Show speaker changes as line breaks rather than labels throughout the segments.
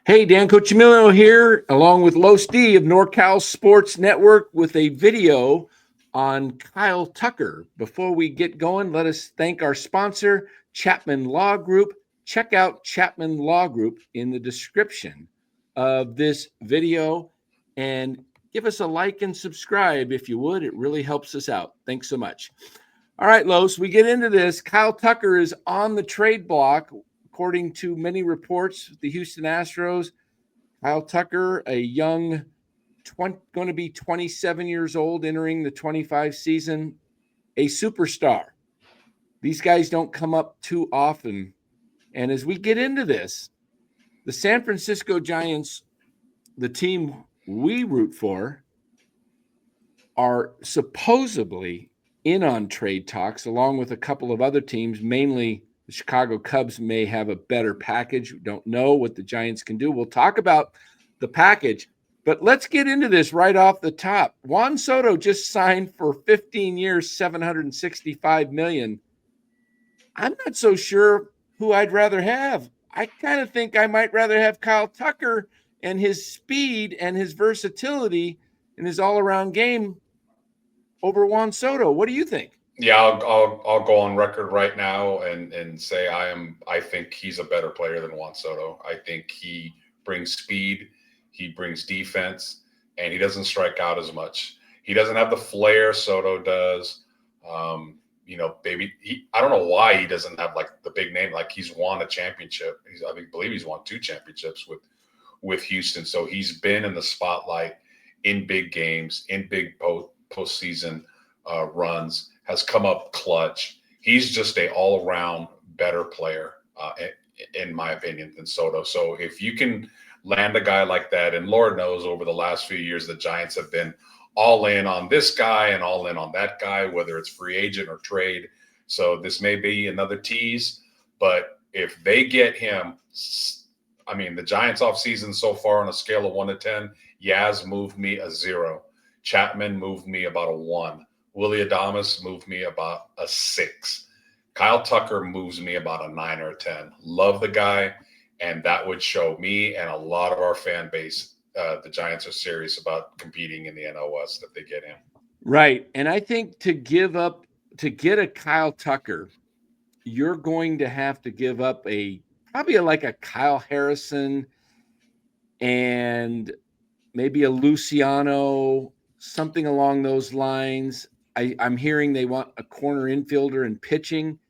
Hey, Dan Cochimillo here, along with Los D of NorCal Sports Network with a video on Kyle Tucker. Before we get going, let us thank our sponsor, Chapman Law Group. Check out Chapman Law Group in the description of this video and give us a like and subscribe if you would. It really helps us out. Thanks so much. All right, Los, we get into this. Kyle Tucker is on the trade block. According to many reports, the Houston Astros, Kyle Tucker, a young, going to be 27 years old, entering the 25 season, a superstar. These guys don't come up too often. And as we get into this, the San Francisco Giants, the team we root for, are supposedly in on trade talks, along with a couple of other teams, mainly the Chicago Cubs may have a better package. We don't know what the Giants can do. We'll talk about the package, but let's get into this right off the top. Juan Soto just signed for 15 years, $765 million. I'm not so sure who I'd rather have. I kind of think I might rather have Kyle Tucker and his speed and his versatility and his all-around game over Juan Soto. What do you think?
Yeah, I'll go on record right now and say I think he's a better player than Juan Soto. I think he brings speed, he brings defense, and he doesn't strike out as much. He doesn't have the flair Soto does. I don't know why he doesn't have like the big name. Like he's won a championship. I believe he's won 2 championships with Houston. So he's been in the spotlight in big games, in big postseason runs. Has come up clutch. He's just a all-around better player, in my opinion, than Soto. So if you can land a guy like that, and Lord knows over the last few years, the Giants have been all in on this guy and all in on that guy, whether it's free agent or trade. So this may be another tease, but if they get him, I mean, the Giants offseason so far on a scale of 1 to 10, Yaz moved me a 0. Chapman moved me about a 1. Willie Adames moved me about a 6. Kyle Tucker moves me about a 9 or a 10. Love the guy, and that would show me and a lot of our fan base the Giants are serious about competing in the NL West if they get him.
Right, and I think to get a Kyle Tucker, you're going to have to give up probably like a Kyle Harrison and maybe a Luciano, something along those lines. I'm hearing they want a corner infielder and pitching.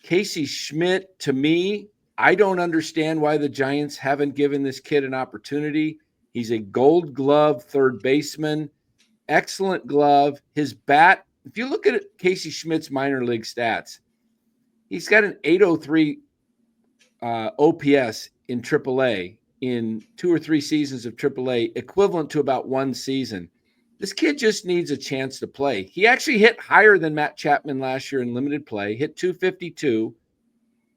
Casey Schmidt, to me, I don't understand why the Giants haven't given this kid an opportunity. He's a Gold Glove third baseman, excellent glove. His bat, if you look at Casey Schmidt's minor league stats, he's got an 803 OPS in AAA in 2 or 3 seasons of AAA, equivalent to about 1 season. This kid just needs a chance to play. He actually hit higher than Matt Chapman last year in limited play, hit 252,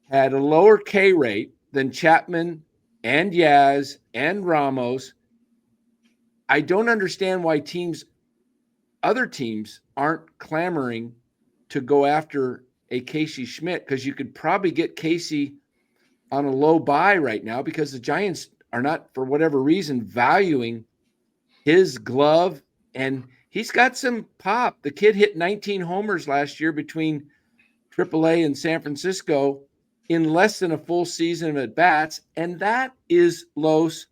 had a lower K rate than Chapman and Yaz and Ramos. I don't understand why other teams aren't clamoring to go after a Casey Schmidt, because you could probably get Casey on a low buy right now because the Giants are not, for whatever reason, valuing his glove. And he's got some pop. The kid hit 19 homers last year between AAA and San Francisco in less than a full season of at-bats. And that is Los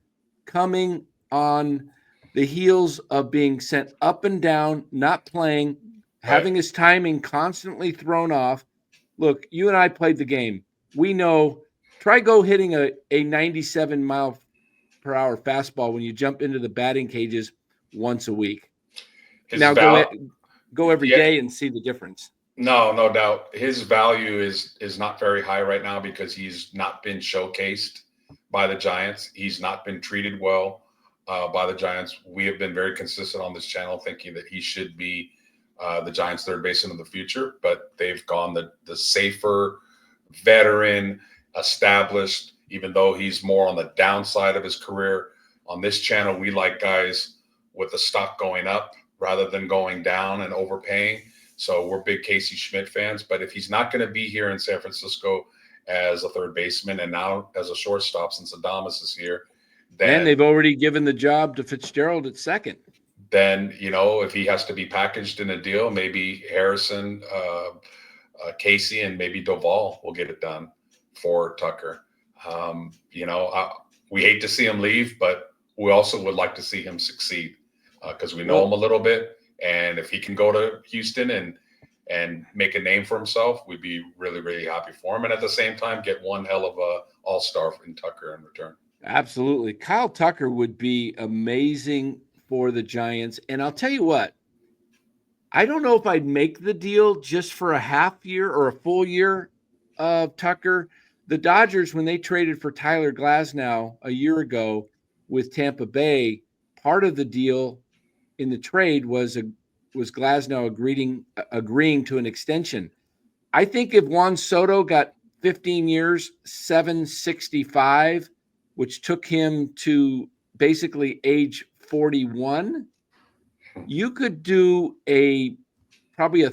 coming on the heels of being sent up and down, not playing, having his timing constantly thrown off. Look, you and I played the game. We know, try go hitting a 97-mile-per-hour fastball when you jump into the batting cages once a week. Now go every day and see the difference.
No doubt. His value is not very high right now because he's not been showcased by the Giants. He's not been treated well by the Giants. We have been very consistent on this channel thinking that he should be the Giants' third baseman of the future, but they've gone the safer, veteran, established, even though he's more on the downside of his career. On this channel, we like guys with the stock going up rather than going down and overpaying. So we're big Casey Schmidt fans, but if he's not going to be here in San Francisco as a third baseman and now as a shortstop since Adames is here,
And
then
they've already given the job to Fitzgerald at second.
then if he has to be packaged in a deal, maybe Harrison, Casey, and maybe Doval will get it done for Tucker. We hate to see him leave, but we also would like to see him succeed because we know him a little bit. And if he can go to Houston and make a name for himself, we'd be really, really happy for him. And at the same time, get one hell of a all-star in Tucker in return.
Absolutely. Kyle Tucker would be amazing for the Giants. And I'll tell you what, I don't know if I'd make the deal just for a half year or a full year of Tucker. The Dodgers, when they traded for Tyler Glasnow a year ago with Tampa Bay, part of the deal in the trade was Glasnow agreeing to an extension. I think if Juan Soto got 15 years, 765, which took him to basically age 41, you could do probably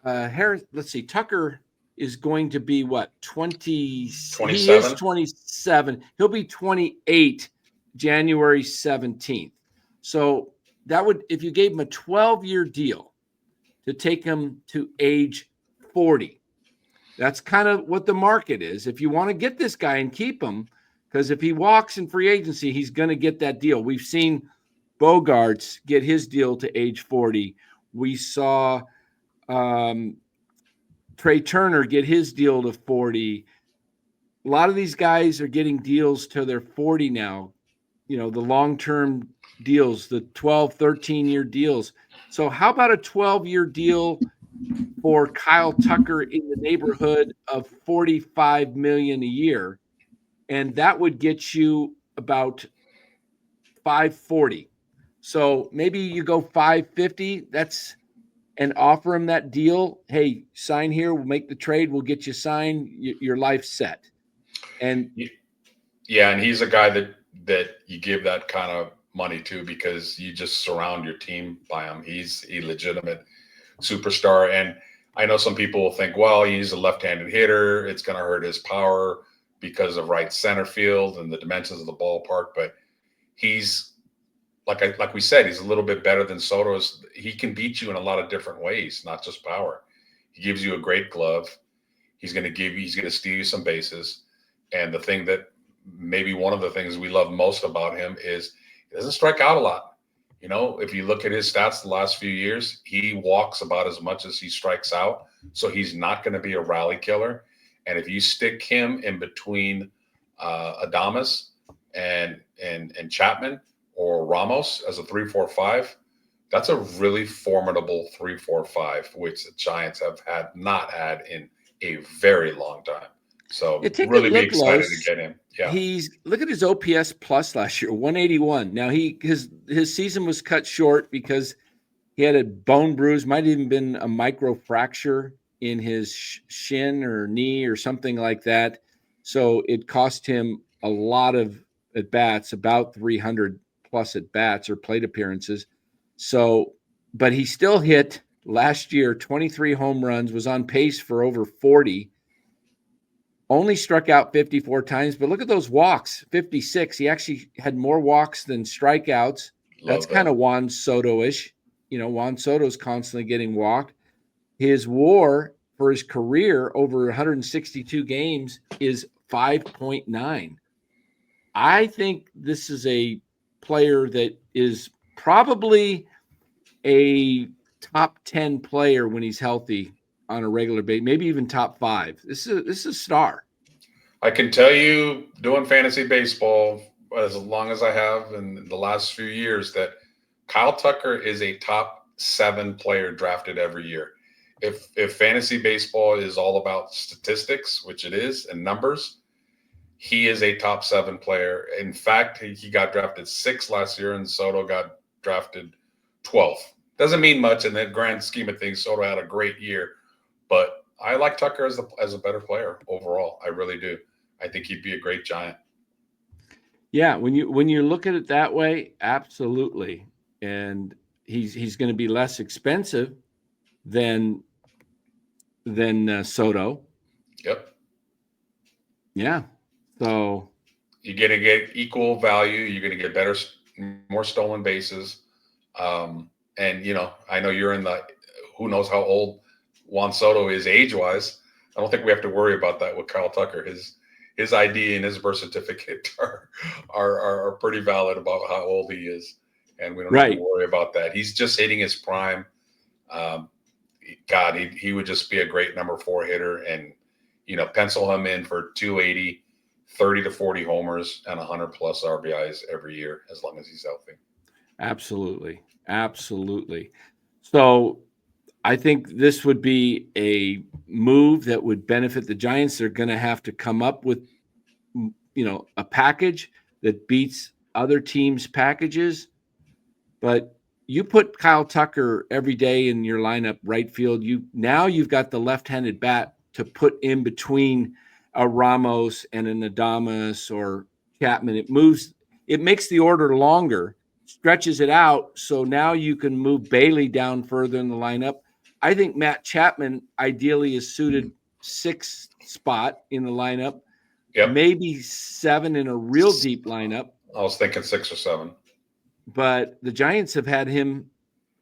let's see, Tucker is going to be what, 20?
27?
He is 27. He'll be 28 January 17th. So that would, if you gave him a 12-year deal to take him to age 40, that's kind of what the market is. If you want to get this guy and keep him, because if he walks in free agency, he's going to get that deal. We've seen Bogarts get his deal to age 40. We saw Trey Turner get his deal to 40. A lot of these guys are getting deals till they're 40 now. The long-term deals, the 12, 13-year deals. So how about a 12-year deal for Kyle Tucker in the neighborhood of $45 million a year? And that would get you about $540. So maybe you go $550. And offer him that deal. Hey, sign here. We'll make the trade. We'll get you signed. Your life's set. And
yeah, and he's a guy that you give that kind of money to because you just surround your team by him. He's a legitimate superstar. And I know some people will think, well, he's a left-handed hitter. It's going to hurt his power because of right center field and the dimensions of the ballpark. But he's, like we said, he's a little bit better than Soto. He can beat you in a lot of different ways, not just power. He gives you a great glove. He's going to steal you some bases. And the thing that maybe one of the things we love most about him is he doesn't strike out a lot. If you look at his stats the last few years, he walks about as much as he strikes out. So he's not going to be a rally killer. And if you stick him in between Adames and Chapman or Ramos as a 3-4-5, that's a really formidable 3-4-5, which the Giants have not had in a very long time. So really be excited to get him. Yeah.
Look at his OPS plus last year, 181. Now his season was cut short because he had a bone bruise, might have even been a micro fracture in his shin or knee or something like that. So it cost him a lot of at bats, about 300 plus at bats or plate appearances. So, but he still hit last year 23 home runs, was on pace for over 40, only struck out 54 times. But look at those walks, 56. He actually had more walks than strikeouts. That's kind of Juan Soto-ish. Juan Soto's constantly getting walked. His WAR for his career over 162 games is 5.9. I think this is a player that is probably a top 10 player when he's healthy on a regular basis, maybe even top 5. This is a star.
I can tell you, doing fantasy baseball as long as I have in the last few years, that Kyle Tucker is a top 7 player drafted every year. If fantasy baseball is all about statistics, which it is, and numbers, he is a top 7 player. In fact, he got drafted 6th last year, and Soto got drafted 12th. Doesn't mean much in the grand scheme of things. Soto had a great year, but I like Tucker as a better player overall. I really do. I think he'd be a great Giant.
Yeah, when you look at it that way, absolutely. And he's going to be less expensive than Soto.
Yep.
Yeah. So
You're going to get equal value. You're going to get better, more stolen bases. And, I know you're in who knows how old Juan Soto is age-wise. I don't think we have to worry about that with Kyle Tucker. His ID and his birth certificate are pretty valid about how old he is. And we don't have to worry about that. He's just hitting his prime. God, he would just be a great number 4 hitter, and, pencil him in for 280, 30 to 40 homers and 100 plus RBIs every year, as long as he's healthy.
Absolutely. Absolutely. So I think this would be a move that would benefit the Giants. They're going to have to come up with, a package that beats other teams' packages. But you put Kyle Tucker every day in your lineup, right field. You've got the left-handed bat to put in between a Ramos and an Adames or Chapman. It makes the order longer, stretches it out. So now you can move Bailey down further in the lineup. I think Matt Chapman ideally is suited 6th spot in the lineup, maybe 7 in a real deep lineup.
I was thinking 6 or 7.
But the Giants have had him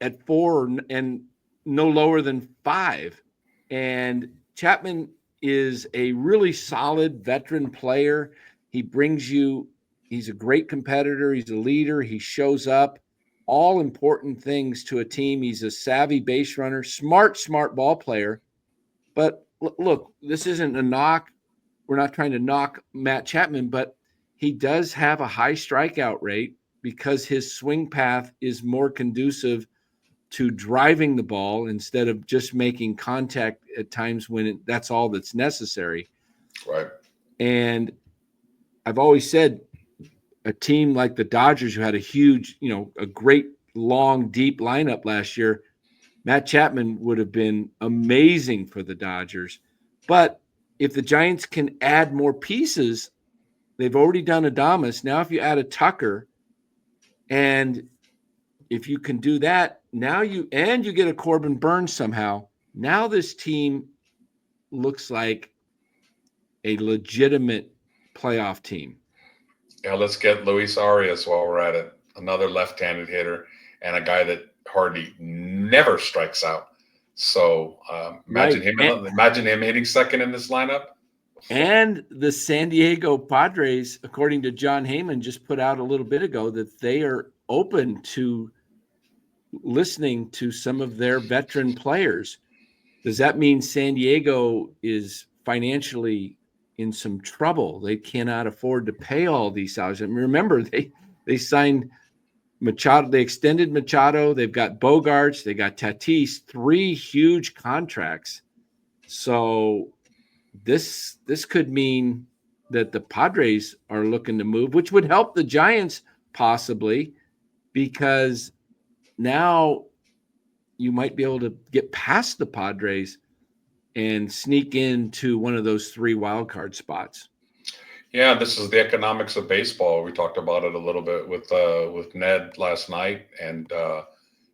at 4 and no lower than 5. And Chapman is a really solid veteran player. He's a great competitor. He's a leader. He shows up. All important things to a team. He's a savvy base runner, smart ball player. But look, this isn't a knock. We're not trying to knock Matt Chapman, but he does have a high strikeout rate because his swing path is more conducive to driving the ball instead of just making contact at times when that's all that's necessary.
Right.
And I've always said a team like the Dodgers, who had a huge, a great, long, deep lineup last year, Matt Chapman would have been amazing for the Dodgers. But if the Giants can add more pieces, they've already done Adames. Now, if you add a Tucker, and if you can do that, now you get a Corbin Burns somehow. Now this team looks like a legitimate playoff team.
Yeah, let's get Luis Arias while we're at it. Another left-handed hitter and a guy that hardly never strikes out. So imagine him hitting second in this lineup.
And the San Diego Padres, according to John Heyman, just put out a little bit ago that they are open to listening to some of their veteran players. Does that mean San Diego is financially in some trouble? They cannot afford to pay all these salaries. And remember, they signed Machado. They extended Machado. They've got Bogarts. They got Tatis. 3 huge contracts. So this could mean that the Padres are looking to move, which would help the Giants possibly, because now you might be able to get past the Padres and sneak into one of those 3 wild card spots.
Yeah, this is the economics of baseball. We talked about it a little bit with Ned last night, and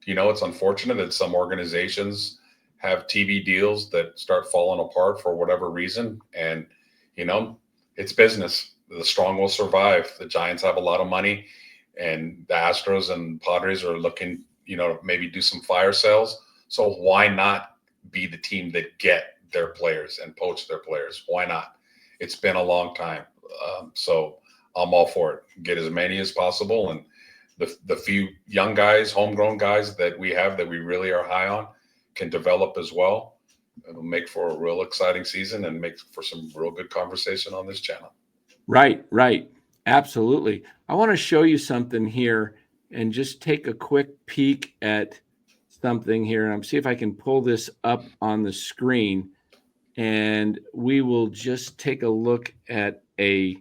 it's unfortunate that some organizations have TV deals that start falling apart for whatever reason, and it's business. The strong will survive. The Giants have a lot of money, and the Astros and Padres are looking, maybe do some fire sales. So why not be the team that get their players and poach their players? Why not? It's been a long time. So I'm all for it. Get as many as possible. And the few young guys, homegrown guys that we have that we really are high on can develop as well. It'll make for a real exciting season and make for some real good conversation on this channel.
Right. Absolutely. I want to show you something here and just take a quick peek at something here. And see if I can pull this up on the screen. And we will just take a look at a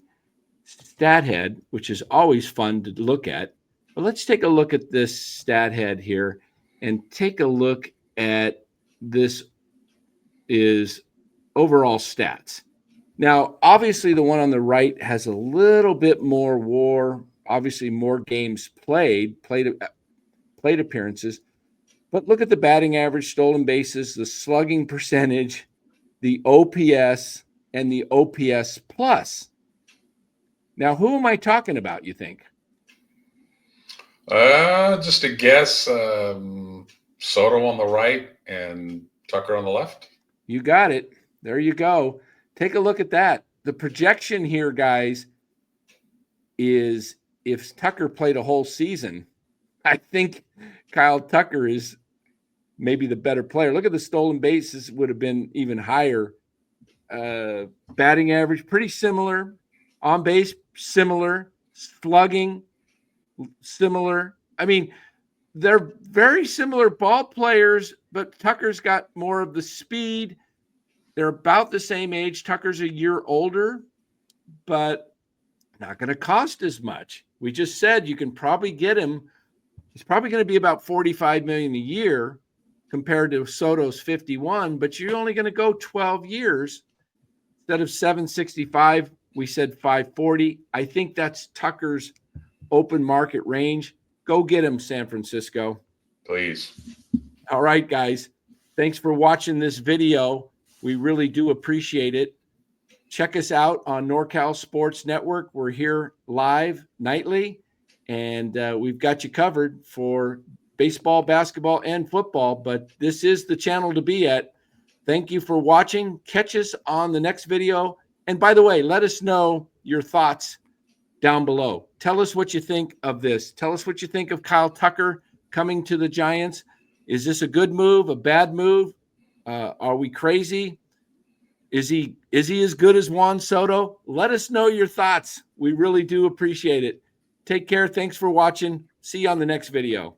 stat head, which is always fun to look at. But let's take a look at this stat head here and take a look at this is overall stats. Now, obviously, the one on the right has a little bit more WAR, obviously more games plate appearances. But look at the batting average, stolen bases, the slugging percentage, the OPS, and the OPS plus. Now, who am I talking about, you think?
Just a guess. Soto on the right and Tucker on the left.
You got it. There you go. Take a look at that. The projection here, guys, is if Tucker played a whole season, I think Kyle Tucker is maybe the better player. Look at the stolen bases, would have been even higher. Batting average, pretty similar. On base, similar. Slugging, similar. I mean, they're very similar ball players, but Tucker's got more of the speed. They're about the same age. Tucker's a year older, but not going to cost as much. We just said you can probably get him. He's probably going to be about $45 million a year compared to Soto's 51, but you're only going to go 12 years instead of 765. We said 540. I think that's Tucker's open market range. Go get him, San Francisco.
Please.
All right, guys. Thanks for watching this video. We really do appreciate it. Check us out on NorCal Sports Network. We're here live nightly, and we've got you covered for baseball, basketball, and football, but this is the channel to be at. Thank you for watching. Catch us on the next video. And by the way, let us know your thoughts down below. Tell us what you think of this. Tell us what you think of Kyle Tucker coming to the Giants. Is this a good move, a bad move? Are we crazy? Is he as good as Juan Soto? Let us know your thoughts. We really do appreciate it. Take care. Thanks for watching. See you on the next video.